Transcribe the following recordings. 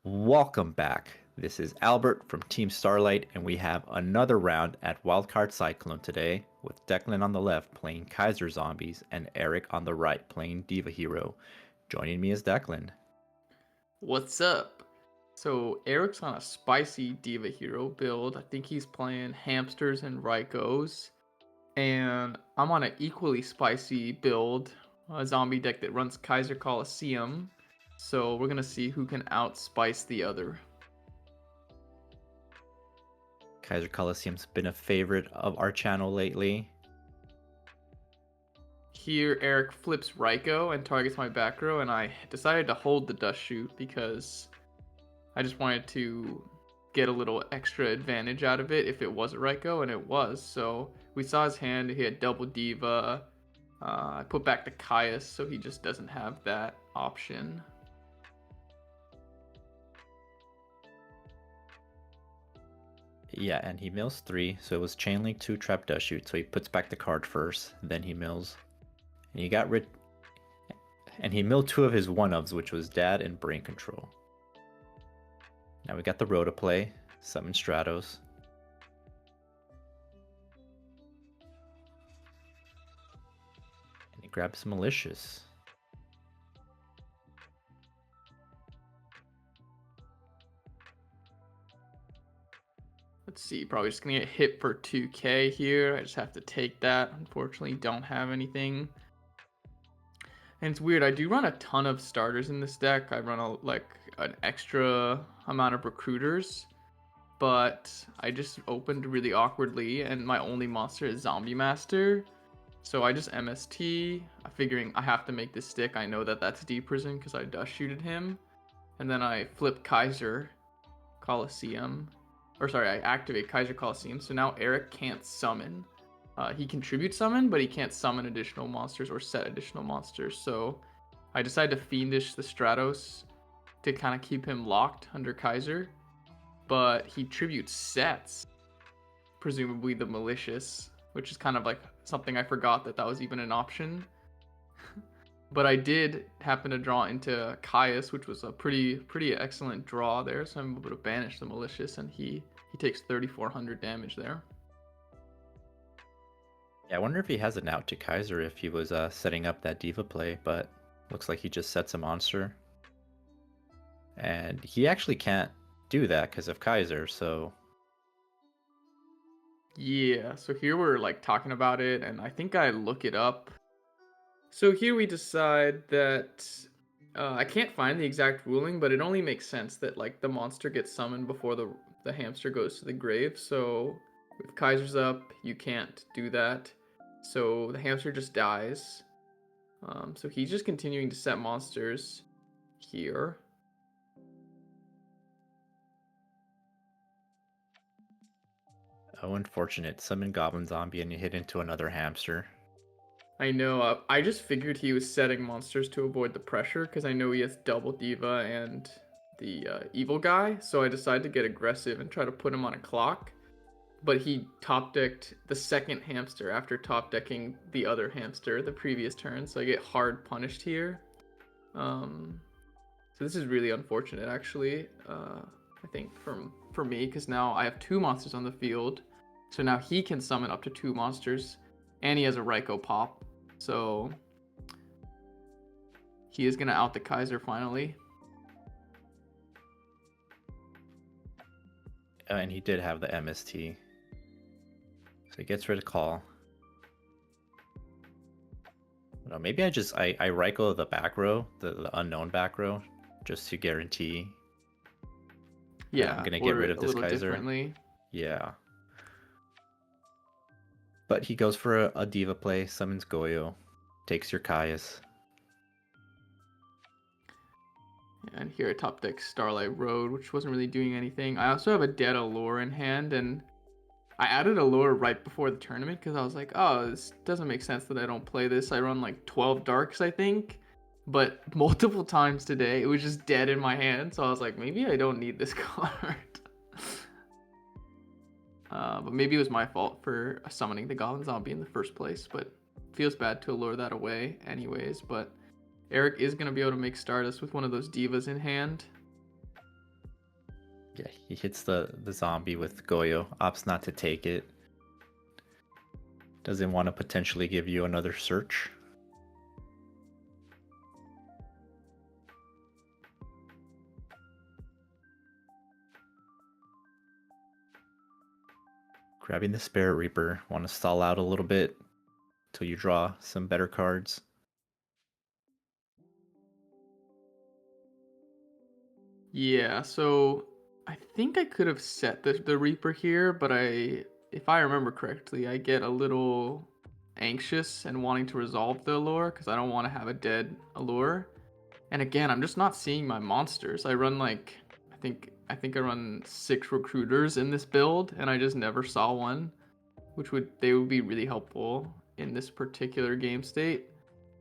Welcome back. This is Albert from Team Starlight, and we have another round at WildCardCyclone today, with Declan on the left playing Kaiser Zombies and Eric on the right playing Diva Hero. Joining me is Declan. What's up? So Eric's on a spicy Diva Hero build. I think he's playing hamsters and Rykos. And I'm on an equally spicy build, a zombie deck that runs Kaiser Coliseum. So we're gonna see who can outspice the other. Kaiser Coliseum's been a favorite of our channel lately. Here Eric flips Ryko and targets my back row, and I decided to hold the dust shoot because I just wanted to get a little extra advantage out of it if it was a Ryko, and it was. So we saw his hand, he had double Diva. I put back the Caius, so he just doesn't have that option. Yeah, and he mills 3, so it was Chain Link 2 Trap Dust Shoot, so he puts back the card first, then he mills. And he got rid... And he milled 2 of his 1-ofs, which was Dad and Brain Control. Now we got the row to play, summon Stratos. And he grabs Malicious. Let's see, probably just gonna get hit for 2k here. I just have to take that. Unfortunately, don't have anything. And it's weird, I do run a ton of starters in this deck. I run an extra amount of recruiters, but I just opened really awkwardly, and my only monster is Zombie Master. So I just MST, figuring I have to make this stick. I know that that's Deep Prison because I dust shooted him. And then I flip Kaiser Coliseum. Or sorry, I activate Kaiser Coliseum. So now Eric can't summon. He contributes summon, but he can't summon additional monsters or set additional monsters. So I decided to Fiendish the Stratos to kind of keep him locked under Kaiser. But he tributes sets, presumably the Malicious, which is kind of like something I forgot that was even an option. But I did happen to draw into Caius, which was a pretty excellent draw there. So I'm able to banish the Malicious, and he takes 3,400 damage there. Yeah, I wonder if he has an out to Kaiser if he was setting up that Diva play, but looks like he just sets a monster. And he actually can't do that because of Kaiser, so... Yeah, so here we're like talking about it, and I think I look it up. So here we decide that I can't find the exact ruling, but it only makes sense that like the monster gets summoned before the hamster goes to the grave. So if Kaiser's up, you can't do that. So the hamster just dies. So he's just continuing to set monsters here. Oh, unfortunate. Summon Goblin Zombie and you hit into another hamster. I know, I just figured he was setting monsters to avoid the pressure because I know he has double Diva and the evil guy. So I decided to get aggressive and try to put him on a clock. But he top decked the second hamster after top decking the other hamster the previous turn, so I get hard punished here. So this is really unfortunate, actually. I think for me, because now I have 2 monsters on the field, so now he can summon up to 2 monsters, and he has a Ryko pop, so he is gonna out the Kaiser finally. And he did have the MST. So he gets rid of Call. No, maybe I Ryko the back row, the unknown back row, just to guarantee. Yeah, I'm gonna get rid of this Kaiser. Differently. Yeah. But he goes for a Diva play, summons Goyo, takes your Caius. And here I top deck Starlight Road, which wasn't really doing anything. I also have a dead Allure in hand, and I added Allure right before the tournament because I was like, oh, this doesn't make sense that I don't play this. I run like 12 Darks, I think. But multiple times today, it was just dead in my hand. So I was like, maybe I don't need this card. But maybe it was my fault for summoning the Goblin Zombie in the first place. But it feels bad to allure that away anyways. But Eric is going to be able to make Stardust with one of those Divas in hand. Yeah, he hits the zombie with Goyo, opts not to take it. Doesn't want to potentially give you another search. Grabbing the Spirit Reaper, want to stall out a little bit till you draw some better cards. Yeah, so I think I could have set the Reaper here, but if I remember correctly, I get a little anxious and wanting to resolve the allure because I don't want to have a dead allure. And again, I'm just not seeing my monsters. I run like I think I run 6 recruiters in this build, and I just never saw one, which would be really helpful in this particular game state.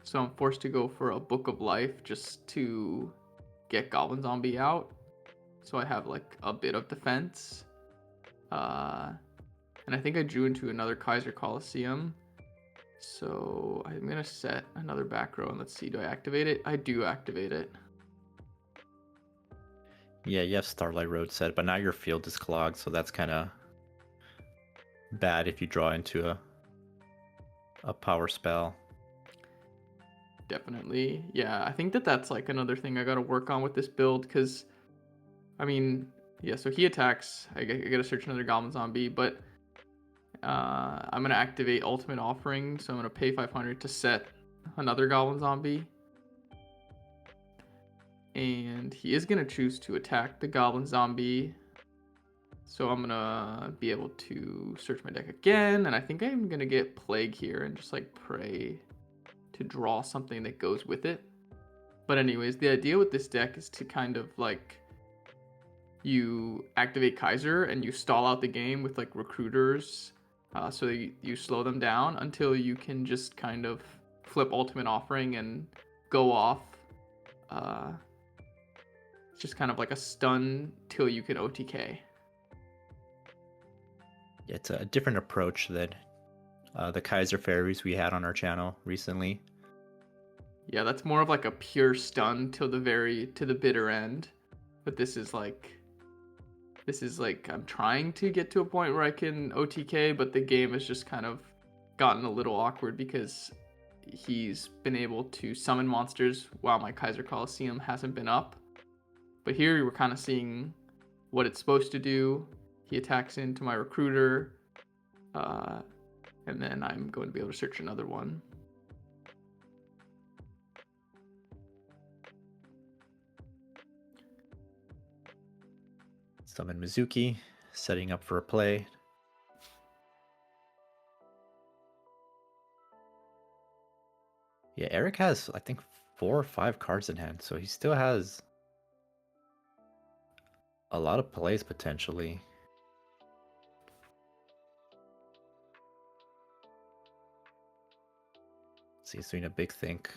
So I'm forced to go for a Book of Life just to get Goblin Zombie out, so I have like a bit of defense. And I think I drew into another Kaiser Coliseum, so I'm gonna set another back row and let's see, do I activate it? I do activate it. Yeah, you have Starlight Road set, but now your field is clogged, so that's kind of bad if you draw into a power spell. Definitely. Yeah, I think that's like another thing I gotta work on with this build, because I mean, yeah, so he attacks, I gotta search another Goblin Zombie, but I'm gonna activate Ultimate Offering, so I'm gonna pay 500 to set another Goblin Zombie. And he is gonna choose to attack the Goblin Zombie, so I'm gonna be able to search my deck again, and I think I'm gonna get Plague here and just like pray to draw something that goes with it. But anyways, the idea with this deck is to kind of like, you activate Kaiser and you stall out the game with like recruiters, so you slow them down until you can just kind of flip Ultimate Offering and go off. It's just kind of like a stun till you can OTK. It's a different approach than the Kaiser Fairies we had on our channel recently. Yeah, that's more of like a pure stun till to the bitter end. But this is like I'm trying to get to a point where I can OTK, but the game has just kind of gotten a little awkward because he's been able to summon monsters while my Kaiser Coliseum hasn't been up. But here we're kind of seeing what it's supposed to do. He attacks into my recruiter, and then I'm going to be able to search another one. Summon Mizuki, setting up for a play. Yeah, Eric has, I think, 4 or 5 cards in hand, so he still has a lot of plays potentially. See, he's doing a big think.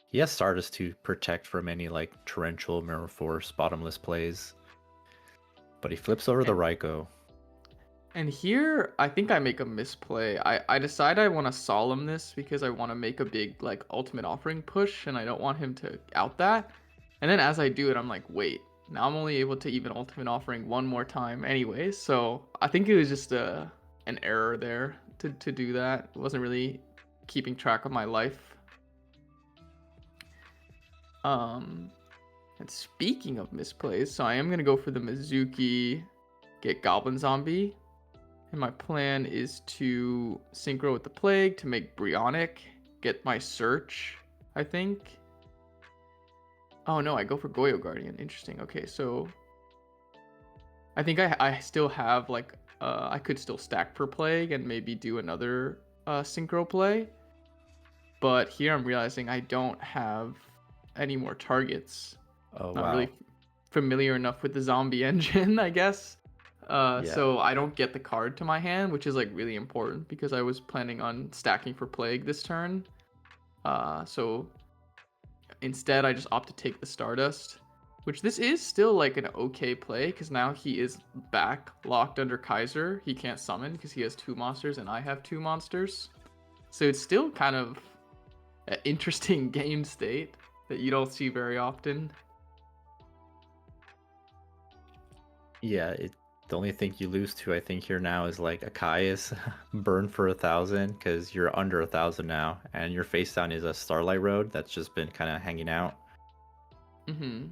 He has Stardust to protect from any like Torrential, Mirror Force, bottomless plays. But he flips over the Raikou. And here, I think I make a misplay. I decide I want to Solemn this because I want to make a big like Ultimate Offering push, and I don't want him to out that. And then as I do it, I'm like, wait, now I'm only able to even Ultimate Offering one more time anyway. So I think it was just an error there to do that. It wasn't really keeping track of my life. And speaking of misplays, so I am going to go for the Mizuki, get Goblin Zombie. And my plan is to synchro with the Plague to make Brionic, get my search, I think. Oh no, I go for Goyo Guardian. Interesting. Okay, so I think I still have like, I could still stack for Plague and maybe do another synchro play. But here I'm realizing I don't have any more targets. Oh, Not wow. really familiar enough with the zombie engine, I guess. So I don't get the card to my hand, which is like really important because I was planning on stacking for Plague this turn. So instead I just opt to take the Stardust, which this is still like an okay play because now he is back locked under Kaiser. He can't summon because he has 2 monsters and I have 2 monsters. So it's still kind of an interesting game state that you don't see very often. Yeah, the only thing you lose to, I think, here now is like Akai's burn for 1,000 because you're under 1,000 now, and your face down is a Starlight Road that's just been kind of hanging out. Mm-hmm.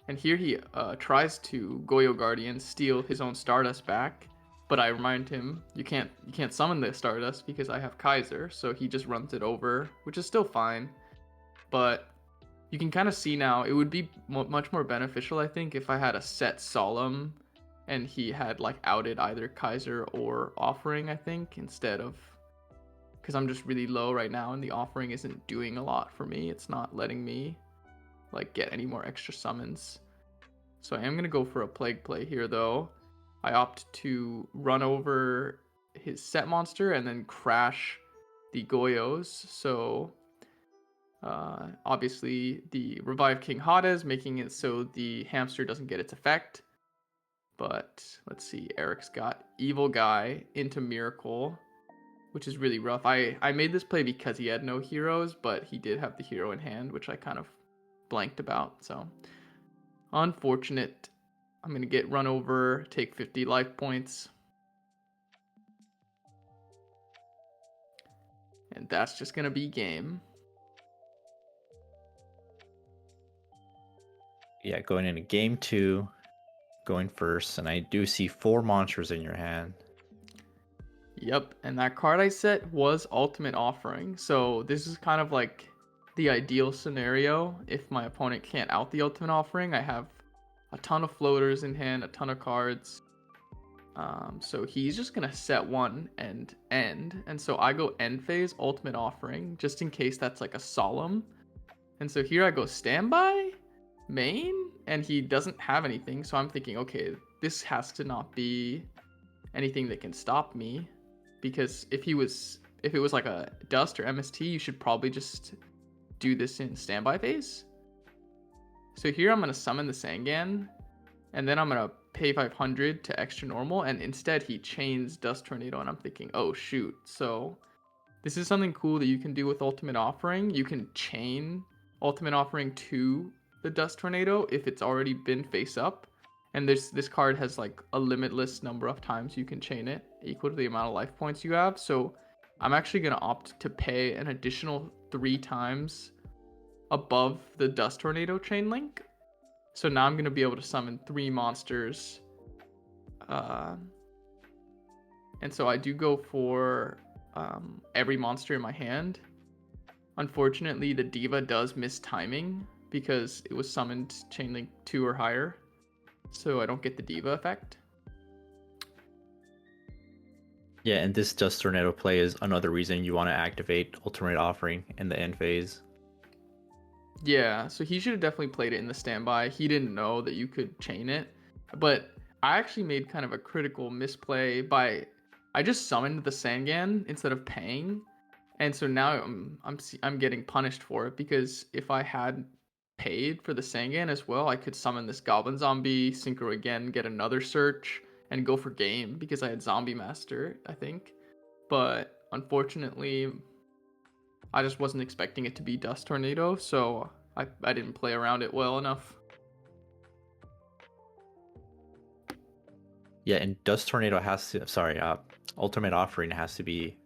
And here he tries to Goyo Guardian steal his own Stardust back, but I remind him you can't summon the Stardust because I have Kaiser, so he just runs it over, which is still fine. But you can kind of see now it would be much more beneficial, I think, if I had a set Solemn and he had like outed either Kaiser or Offering, I think, instead of, because I'm just really low right now and the Offering isn't doing a lot for me. It's not letting me like get any more extra summons. So I am going to go for a Plague Play here though. I opt to run over his set monster and then crash the Goyos. So obviously the Revive King Hades, making it so the hamster doesn't get its effect. But let's see, Eric's got Evil Guy into Miracle, which is really rough. I made this play because he had no heroes, but he did have the hero in hand, which I kind of blanked about. So unfortunate. I'm going to get run over, take 50 life points. And that's just going to be game. Yeah, going into game 2, going first, and I do see 4 monsters in your hand. Yep, and that card I set was Ultimate Offering. So this is kind of like the ideal scenario. If my opponent can't out the Ultimate Offering, I have a ton of floaters in hand, a ton of cards. So he's just gonna set one and end. And so I go end phase, Ultimate Offering, just in case that's like a Solemn. And so here I go standby, main, and he doesn't have anything. So I'm thinking, okay, this has to not be anything that can stop me. Because if it was like a Dust or MST, you should probably just do this in standby phase. So here I'm gonna summon the Sangan, and then I'm gonna pay 500 to extra normal, and instead he chains Dust Tornado, and I'm thinking, oh shoot. So this is something cool that you can do with Ultimate Offering. You can chain Ultimate Offering to the Dust Tornado if it's already been face up. And this card has like a limitless number of times you can chain it, equal to the amount of life points you have. So I'm actually going to opt to pay an additional 3 times above the Dust Tornado chain link. So now I'm going to be able to summon 3 monsters. And so I do go for every monster in my hand. Unfortunately, the Diva does miss timing because it was summoned chain link 2 or higher. So I don't get the Diva effect. Yeah, and this Dust Tornado play is another reason you want to activate Ultimate Offering in the end phase. Yeah, so he should have definitely played it in the standby. He didn't know that you could chain it. But I actually made kind of a critical misplay by I just summoned the Sangan instead of paying. And so now I'm getting punished for it, because if I had paid for the Sangan as well, I could summon this Goblin Zombie, Synchro again, get another search, and go for game because I had Zombie Master, I think. But unfortunately, I just wasn't expecting it to be Dust Tornado, so I didn't play around it well enough. Yeah, and Dust Tornado Ultimate Offering has to be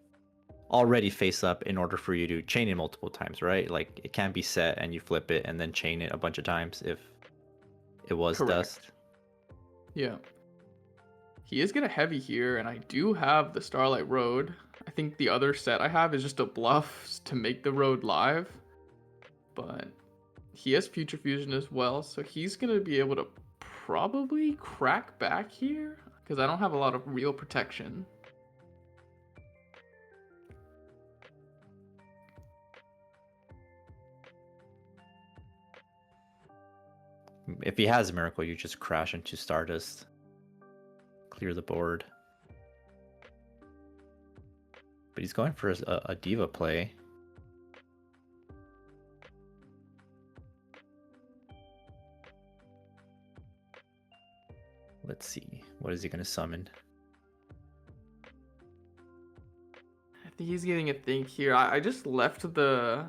already face up in order for you to chain it multiple times, right? Like it can't be set and you flip it and then chain it a bunch of times if it was Correct. Dust. Yeah. He is gonna heavy here, and I do have the Starlight Road. I think the other set I have is just a bluff to make the road live. But he has Future Fusion as well, so he's gonna be able to probably crack back here, because I don't have a lot of real protection. If he has a Miracle, you just crash into Stardust. Clear the board. But he's going for a Diva play. Let's see. What is he going to summon? I think he's getting a think here. I just left the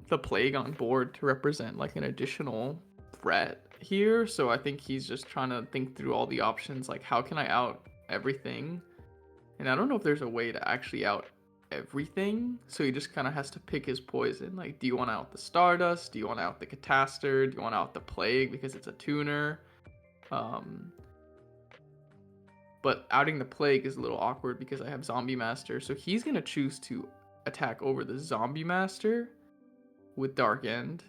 Plague on board to represent like an additional threat here, so I think he's just trying to think through all the options, like how can I out everything? And I don't know if there's a way to actually out everything, so he just kind of has to pick his poison. Like, do you want out the Stardust? Do you want out the Cataster? Do you want out the Plague because it's a tuner? But outing the Plague is a little awkward because I have Zombie Master, so he's going to choose to attack over the Zombie Master with Dark End.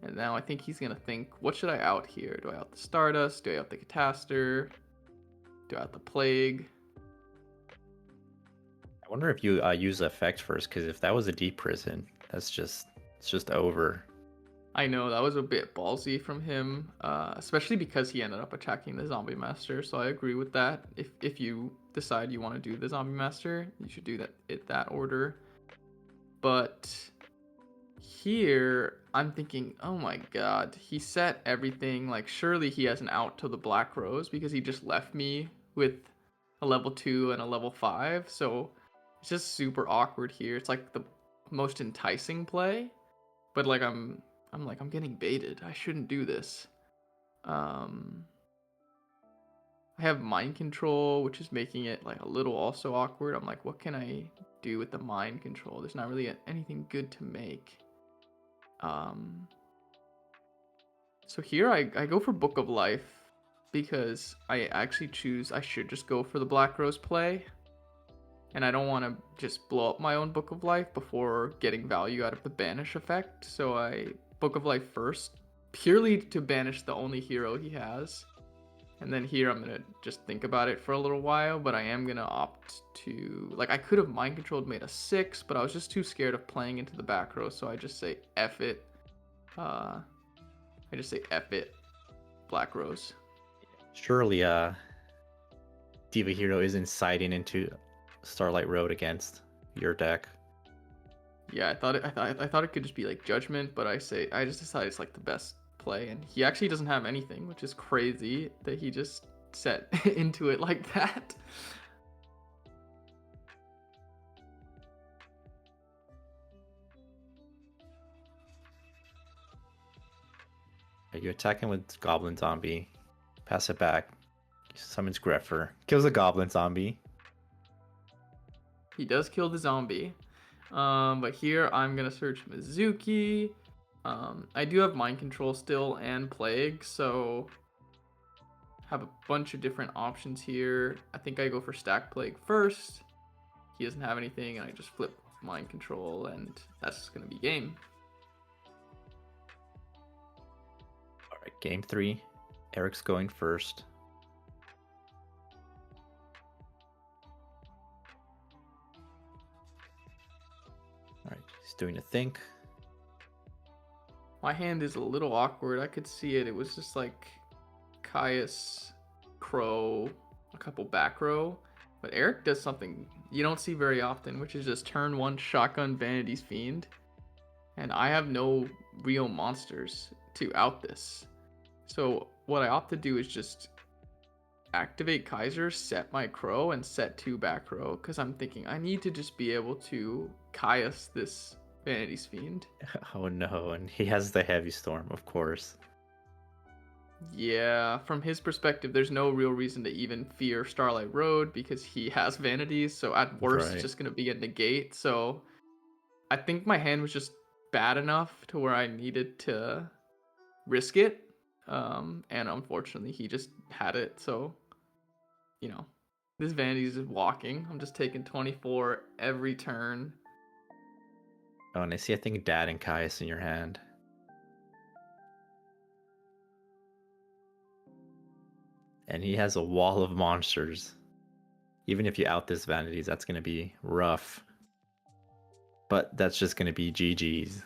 And now I think he's going to think, what should I out here? Do I out the Stardust? Do I out the Cataster? Do I out the Plague? I wonder if you use the effect first, because if that was a deep prison, it's just over. I know, that was a bit ballsy from him, especially because he ended up attacking the Zombie Master, so I agree with that. If you decide you want to do the Zombie Master, you should do that in that order. But here, I'm thinking, oh my god, he set everything, like surely he has an out to the Black Rose because he just left me with a level 2 and a level 5, so it's just super awkward here. It's like the most enticing play, but like I'm getting baited. I shouldn't do this. I have mind control, which is making it like a little also awkward. I'm like, what can I do with the mind control? There's not really anything good to make. So here I go for Book of Life because I actually choose I should just go for the Black Rose play. And I don't want to just blow up my own Book of Life before getting value out of the banish effect. So I Book of Life first, purely to banish the only hero he has. And then here I'm going to just think about it for a little while, but I am going to opt to, like I could have mind controlled made a 6, but I was just too scared of playing into the back row. So I just say F it. Black Rose. Surely Diva Hero is inciting into Starlight Road against your deck. Yeah, I thought it could just be like Judgment, but I just decided it's like the best play, and he actually doesn't have anything, which is crazy that he just set into it like that. You attack him with Goblin Zombie, pass it back, summons Greffer, kills a Goblin Zombie. He does kill the zombie. But here I'm gonna search Mizuki. I do have mind control still and plague, so have a bunch of different options here. I think I go for stack plague first. He doesn't have anything, and I just flip mind control, and that's just gonna be game. All right, game 3. Eric's going first. All right, he's doing a think. My hand is a little awkward. I could see it. It was just like Caius, Crow, a couple back row. But Eric does something you don't see very often, which is just turn 1 shotgun Vanity's Fiend. And I have no real monsters to out this. So what I opt to do is just activate Kaiser, set my Crow, and set 2 back row. Because I'm thinking I need to just be able to Caius this Vanity's Fiend. Oh no, and he has the Heavy Storm, of course. Yeah, from his perspective, there's no real reason to even fear Starlight Road because he has vanities, so at worst it's just going to be a negate. So I think my hand was just bad enough to where I needed to risk it. And unfortunately, he just had it. So, you know, this vanity is just walking. I'm just taking 24 every turn. Oh, and I see, I think, Dad and Caius in your hand. And he has a wall of monsters. Even if you out this Vanities, that's going to be rough. But that's just going to be GG's.